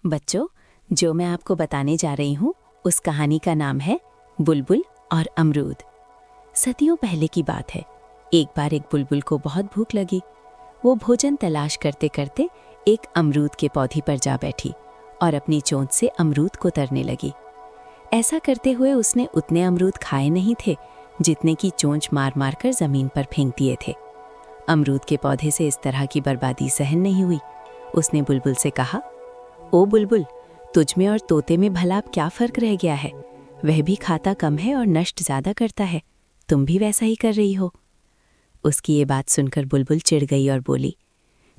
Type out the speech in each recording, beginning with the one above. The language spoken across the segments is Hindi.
बच्चों, जो मैं आपको बताने जा रही हूँ उस कहानी का नाम है बुलबुल और अमरूद। सदियों पहले की बात है। एक बार एक बुलबुल को बहुत भूख लगी। वो भोजन तलाश करते करते एक अमरूद के पौधे पर जा बैठी और अपनी चोंच से अमरूद को तरने लगी। ऐसा करते हुए उसने उतने अमरूद खाए नहीं थे जितने की चोंच मार मार कर जमीन पर फेंक दिए थे। अमरूद के पौधे से इस तरह की बर्बादी सहन नहीं हुई। उसने बुलबुल से कहा, ओ बुलबुल, तुझ में और तोते में भला अब क्या फर्क रह गया है? वह भी खाता कम है और नष्ट ज्यादा करता है। तुम भी वैसा ही कर रही हो। उसकी ये बात सुनकर बुलबुल चिढ़ गई और बोली,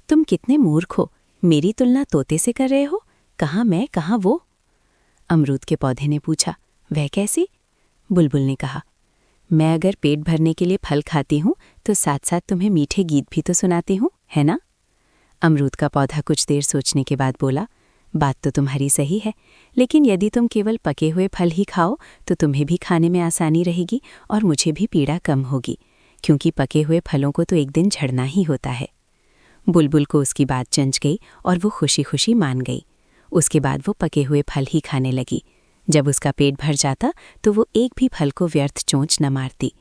तुम कितने मूर्ख हो, मेरी तुलना तोते से कर रहे हो? कहाँ मैं, कहाँ वो? अमरूद के पौधे ने पूछा, वह कैसी? बुलबुल ने कहा, मैं अगर पेट भरने के लिए फल खाती हूँ तो साथ साथ तुम्हें मीठे गीत भी तो सुनाती हूँ, है ना? अमरूद का पौधा कुछ देर सोचने के बाद बोला, बात तो तुम्हारी सही है, लेकिन यदि तुम केवल पके हुए फल ही खाओ तो तुम्हें भी खाने में आसानी रहेगी और मुझे भी पीड़ा कम होगी, क्योंकि पके हुए फलों को तो एक दिन झड़ना ही होता है। बुलबुल को उसकी बात जंच गई और वो खुशी खुशी मान गई। उसके बाद वो पके हुए फल ही खाने लगी। जब उसका पेट भर जाता तो वो एक भी फल को व्यर्थ चोंच न मारती।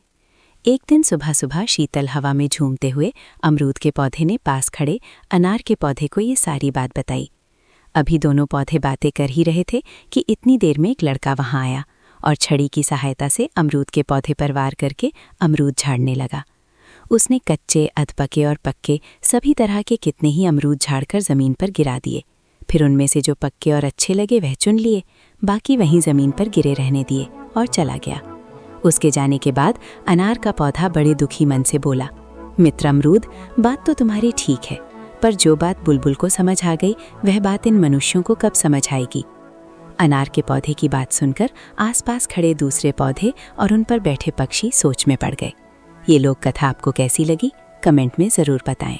एक दिन सुबह सुबह शीतल हवा में झूमते हुए अमरूद के पौधे ने पास खड़े अनार के पौधे को ये सारी बात बताई। अभी दोनों पौधे बातें कर ही रहे थे कि इतनी देर में एक लड़का वहां आया और छड़ी की सहायता से अमरूद के पौधे पर वार करके अमरूद झाड़ने लगा। उसने कच्चे, अधपके और पक्के सभी तरह के कितने ही अमरूद झाड़कर जमीन पर गिरा दिए। फिर उनमें से जो पक्के और अच्छे लगे वह चुन लिए, बाकी वहीं जमीन पर गिरे रहने दिए और चला गया। उसके जाने के बाद अनार का पौधा बड़े दुखी मन से बोला, मित्र अमरूद, बात तो तुम्हारी ठीक है, पर जो बात बुलबुल को समझ आ गई वह बात इन मनुष्यों को कब समझ आएगी? अनार के पौधे की बात सुनकर आसपास खड़े दूसरे पौधे और उन पर बैठे पक्षी सोच में पड़ गए। ये लोक कथा आपको कैसी लगी? कमेंट में ज़रूर बताएं।